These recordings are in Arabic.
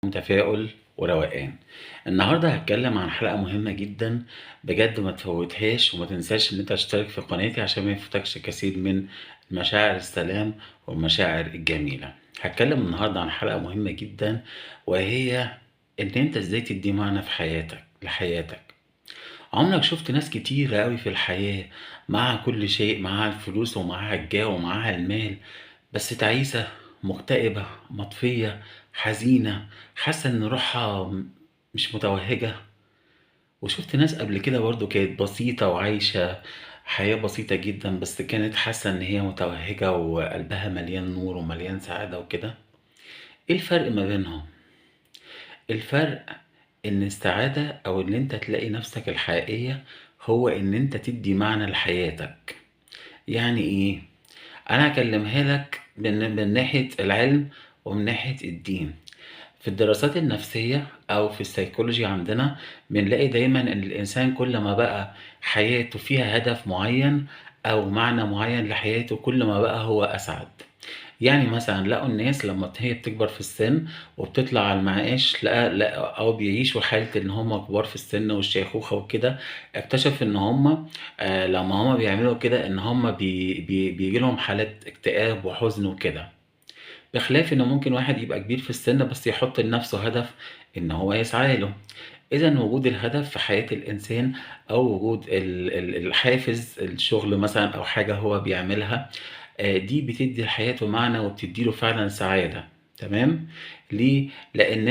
تفاؤل وروقان. النهارده هاتكلم عن حلقة مهمة جدًا، بجد ما تفوّتهاش وما تنساش إن أنت تشترك في قناتي عشان ما يفوتكش كثير من مشاعر السلام والمشاعر الجميلة. هاتكلم النهارده عن حلقة مهمة جدًا، وهي إن أنت إزاي تدّي معنى في لحياتك. عمرك شُفت ناس كتيرة أوي في الحياة معاها كل شيء، معاها الفلوس ومعاها الجاه ومعاها المال، بس تعيسة، مكتئبة، مطفية، حزينة، حاسة إن روحها مش متوهّجة؟ وشُفت ناس قبل كده برضه كانت بسيطة وعايشة حياة بسيطة جدًا، بس كانت حاسة إن هي متوهّجة وقلبها مليان نور ومليان سعادة وكده. إيه الفرق ما بينهم؟ الفرق إن السعادة أو إن أنت تلاقي نَفْسك الحقيقية هو إن أنت تدّي معنى لحياتك. يعني إيه؟ أنا هاكلمها لك من ناحية العلم ومن ناحية الدين. في الدراسات النفسية أو في السيكولوجي عندنا بنلاقي دايمًا إن الإنسان كل ما بقى حياته فيها هدف معين أو معنى معين لحياته كل ما بقى هو أسعد. يعني مثلًا لقوا الناس لمّا هي بتكبر في السن وبتطلع على المعاش لقى أو بيعيشوا حالة إن هم كبار في السن والشيخوخة وكده، اكتشفوا إن هم لمّا هم بيعملوا كده إن هم بييجي لهم حالات اكتئاب وحزن وكده. بخلاف إن ممكن واحد يبقى كبير في السن بس يحط لنفسه هدف إن هو يسعى له. إذًا وجود الهدف في حياة الإنسان أو وجود الحافز الشغل مثلًا أو حاجة هو بيعملها، دي بتدّي لحياته معنى وبتدّي له فعلًا سعادة، تمام؟ ليه؟ لإن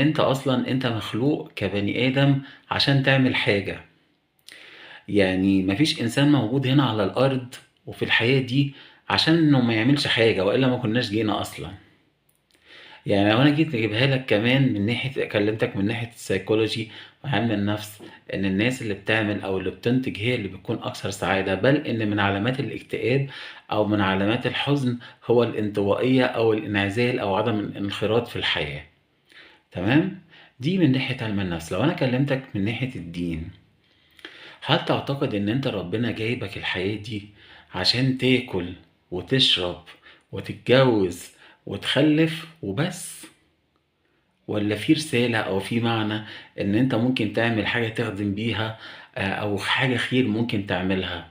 أنت مخلوق كبني آدم عشان تعمل حاجة. يعني ما فيش إنسان موجود هنا على الأرض وفي الحياة دي عشان إنه ما يعملش حاجة وإلا ما كناش جينا أصلًا. يعني لو أنا جيت أجيبها لك كمان من ناحية كلمتك من ناحية السيكولوجي وعلم النفس، إن الناس اللي بتعمل أو اللي بتنتج هي اللي بتكون أكثر سعادة، بل إن من علامات الاكتئاب أو من علامات الحزن هو الانطوائية أو الانعزال أو عدم الانخراط في الحياة، تمام؟ دي من ناحية علم النفس. لو أنا كلمتك من ناحية الدين، هل تعتقد إن أنت ربنا جايبك الحياة دي عشان تاكل وتشرب وتتجوز وتخلف وبس؟ والّا في رسالة أو في معنى إن أنت ممكن تعمل حاجة تخدم بيها أو حاجة خير ممكن تعملها؟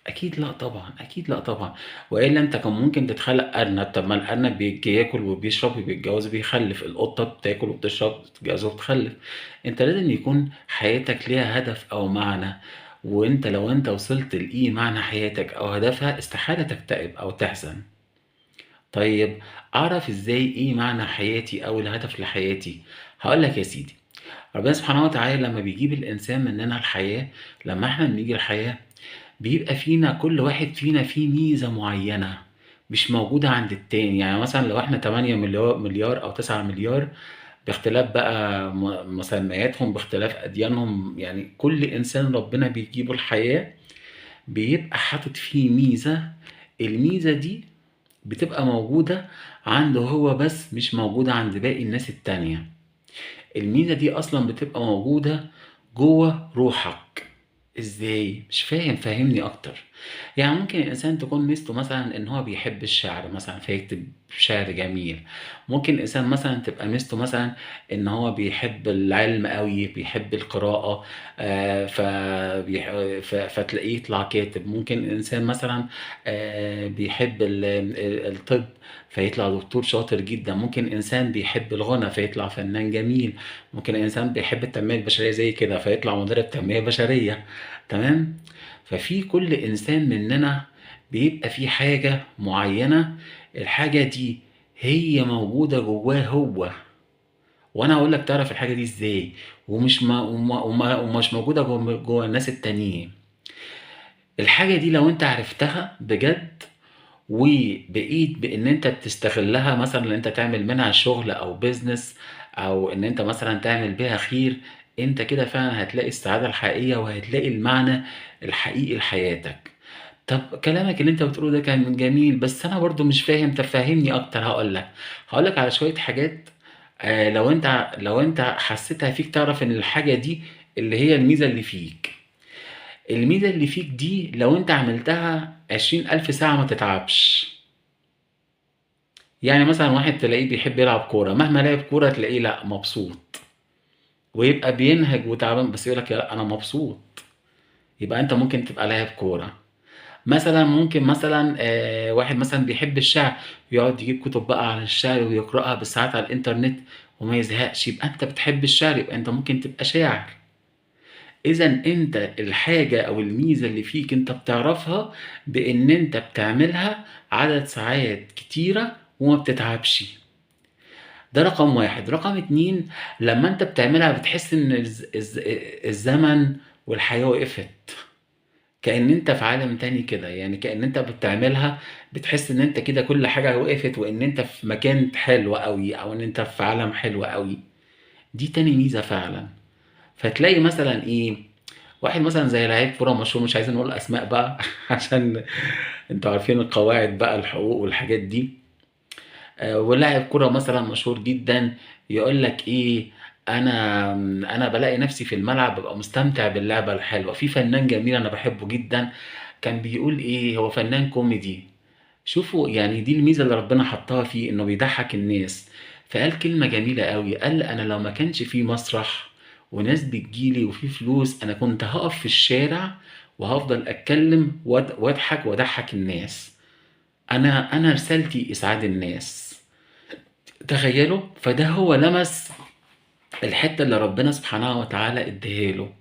أكيد لأ طبعًا، أكيد لأ طبعًا، وإلا أنت كان ممكن تتخلق أرنب، طب ما الأرنب بياكل وبيشرب وبيتجوز وبيخلف، القطة بتاكل وبتشرب وبتتجوز وبتخلف. أنت لازم يكون حياتك ليها هدف أو معنى، وأنت لو وصلت لإيه معنى حياتك أو هدفها استحالة تكتئب أو تحزن. طيب أعرف إزاي إيه معنى حياتي أو الهدف لحياتي؟ هاقول لك يا سيدي، ربنا سبحانه وتعالى لمّا بيجيب الإنسان مننا الحياة، لمّا إحنا بنيجي الحياة بيبقى فينا كل واحد فينا فيه ميزة معيّنة مش موجودة عند التاني، يعني مثلًا لو إحنا 8.000.000.000 أو 9.000.000.000 باختلاف بقى مسمياتهم، باختلاف أديانهم، يعني كل إنسان ربنا بيجيبه الحياة بيبقى حاطط فيه ميزة، الميزة دي بتبقى موجودة عنده هو بس مش موجودة عند باقي الناس التانية. الميزة دي أصلًا بتبقى موجودة جوّه روحك. إزاي؟ مش فاهم، فهّمني أكتر. يعني ممكن الإنسان تكون ميزته مثلًا إن هو بيحب الشعر مثلًا فيكتب شعر جميل، ممكن الإنسان مثلًا تبقى ميزته مثلًا إن هو بيحب العلم أوي، بيحب القراءة فبيح ف فتلاقيه يطلع كاتب، ممكن إنسان مثلًا بيحب الطب فيطلع دكتور شاطر جدًا، ممكن إنسان بيحب الغُنى فيطلع فنان جميل، ممكن إنسان بيحب التنمية البشرية زي كده فيطلع مدرب تنمية بشرية، تمام؟ ففي كل إنسان مننا بيبقى فيه حاجة معيّنة، الحاجة دي هي موجودة جوّاه هو، وأنا هاقول لك تعرف الحاجة دي إزاي، ومش م وم وم ومش موجودة جوّه الناس التانيين. الحاجة دي لو أنت عرفتها بجد وبقيت بإن أنت بتستغلّها مثلًا إن أنت تعمل منها شغل أو business أو إن أنت مثلًا تعمل بيها خير، أنت كده فعلًا هتلاقي السعادة الحقيقية وهتلاقي المعنى الحقيقي لحياتك. طب كلامك اللي أنت بتقوله ده كان جميل، بس أنا برضه مش فاهم، طب فهّمني أكتر هاقول لك على شوية حاجات لو أنت حسّيتها فيك تعرف إن الحاجة دي اللي هي الميزة اللي فيك. الميزة اللي فيك دي لو أنت عملتها 20,000 ساعة ما تتعبش. يعني مثلًا واحد تلاقيه بيحب يلعب كورة، مهما لعب كورة تلاقيه لأ مبسوط، ويبقى بينهج وتعبان بس يقول لك لأ أنا مبسوط، يبقى أنت ممكن تبقى لاعب كورة. مثلًا ممكن مثلًا واحد مثلًا بيحب الشعر، يقعد يجيب كتب بقى عن الشعر ويقرأها بالساعات على الإنترنت وما يزهقش، يبقى أنت بتحب الشعر، يبقى أنت ممكن تبقى شاعر. إذًا أنت الحاجة أو الميزة اللي فيك أنت بتعرفها بإن أنت بتعملها عدد ساعات كتيرة وما بتتعبش. ده رقم 1. رقم 2، لمّا أنت بتعملها بتحس إن الزمن والحياة وقفت، كأن أنت في عالم تاني كده، يعني كأن أنت بتعملها بتحس إن أنت كده كل حاجة وقفت وإن أنت في مكان حلو أوي أو إن أنت في عالم حلو أوي. دي تاني ميزة فعلًا. فتلاقي مثلًا إيه، واحد مثلًا زي لعيب كورة مشهور مش عايزين نقول أسماء بقى عشان أنتم عارفين القواعد بقى الحقوق والحاجات دي. ولاعب كورة مثلًا مشهور جدًا يقول لك إيه، أنا بالاقي نفسي في الملعب بابقى مستمتع باللعبة الحلوة. في فنان جميل أنا باحبه جدًا كان بيقول إيه، هو فنان كوميدي، شوفوا يعني دي الميزة اللي ربنا حطها فيه إنه بيضحّك الناس. فقال كلمة جميلة أوي، قال أنا لو ما كانش في مسرح وناس بتيجي لي وفي فلوس، أنا كنت هاقف في الشارع وهافضل أتكلم واضحك واضحّك الناس. أنا رسالتي إسعاد الناس. تخيلوا؟ فده هو لمس الحتة اللي ربنا سبحانه وتعالى اداها له.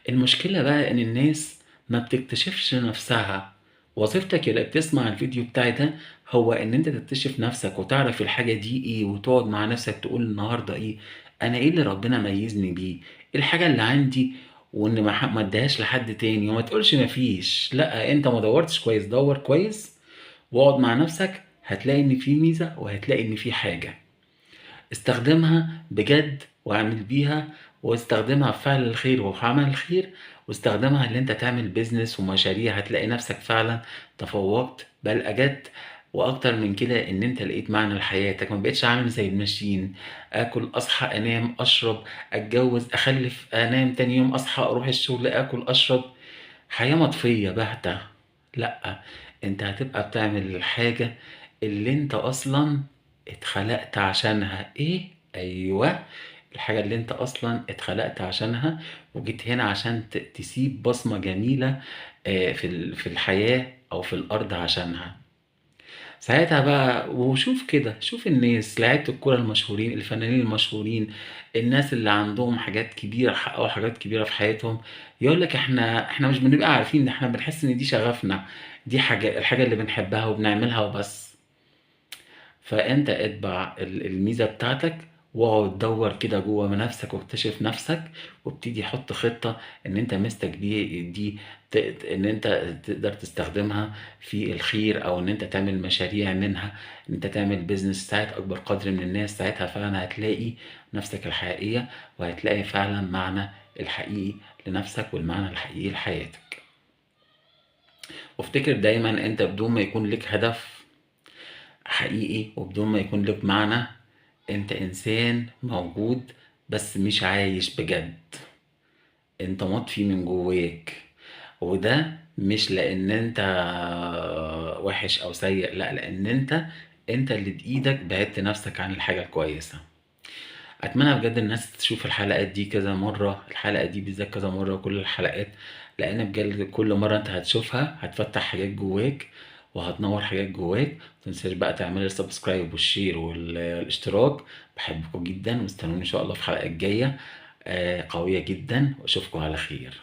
المشكلة بقى ان الناس ما بتكتشفش نفسها. وظيفتك اللي بتسمع الفيديو بتاعي ده هو ان انت تكتشف نفسك وتعرف الحاجة دي ايه وتقعد مع نفسك تقول النهاردة ايه، انا ايه اللي ربنا ميزني بيه، ايه الحاجة اللي عندي وان ما اديهاش لحد تاني. وما تقولش مفيش، لا انت ما دورتش كويس، دور كويس واقعد مع نفسك هتلاقي ان في ميزة وهتلاقي ان في حاجة. استخدمها بجد واعمل بيها، واستخدمها في فعل الخير وفي عمل الخير، واستخدمها ان انت تعمل بيزنس ومشاريع هتلاقي نفسك فعلا تفوقت بل اجدت. واكتر من كده ان انت لقيت معنى لحياتك، ما بقتش عامل زي الماشين، اكل اصحى انام اشرب اتجوز اخلف انام تاني يوم اصحى اروح الشغل اكل اشرب، حياة مطفية باهتة. لأ، أنت هتبقى بتعمل الحاجة اللي أنت أصلًا اتخلقت عشانها. إيه؟ أيوه، الحاجة اللي أنت أصلًا اتخلقت عشانها وجيت هنا عشان تسيب بصمة جميلة في الحياة أو في الأرض عشانها. ساعتها بقى وشوف كده، شوف الناس لعيبة الكورة المشهورين، الفنانين المشهورين، الناس اللي عندهم حاجات كبيرة حققوا حاجات كبيرة في حياتهم، يقول لك إحنا مش بنبقى عارفين، إحنا بنحس إن دي شغفنا، دي الحاجة اللي بنحبها وبنعملها وبس. فأنت اتبع الميزة بتاعتك واقعد دور كده جوه من نفسك واكتشف نفسك وابتدي حط خطة إن أنت مستك دي إن أنت تقدر تستخدمها في الخير أو إن أنت تعمل مشاريع منها، إن أنت تعمل بيزنس تساعد أكبر قدر من الناس. ساعتها فعلا هتلاقي نفسك الحقيقية وهتلاقي فعلا معنى الحقيقي لنفسك والمعنى الحقيقي لحياتك. وافتكر دايما أنت بدون ما يكون لك هدف حقيقي وبدون ما يكون لك معنى، انت انسان موجود بس مش عايش بجد، انت مطفي من جواك. وده مش لان انت وحش او سيء، لا، لان انت اللي بايدك بعدت نفسك عن الحاجة الكويسة. اتمنى بجد الناس تشوف الحلقات دي كذا مرة، الحلقة دي بالذات كذا مرة وكل الحلقات، لان بجد كل مرة انت هتشوفها هتفتح حاجات جواك وهتنور حاجات جواك. متنساش بقى تعمل السبسكرايب والشير والاشتراك. بحبكم جدا واستنوني ان شاء الله في حلقات جاية قوية جدا واشوفكم على خير.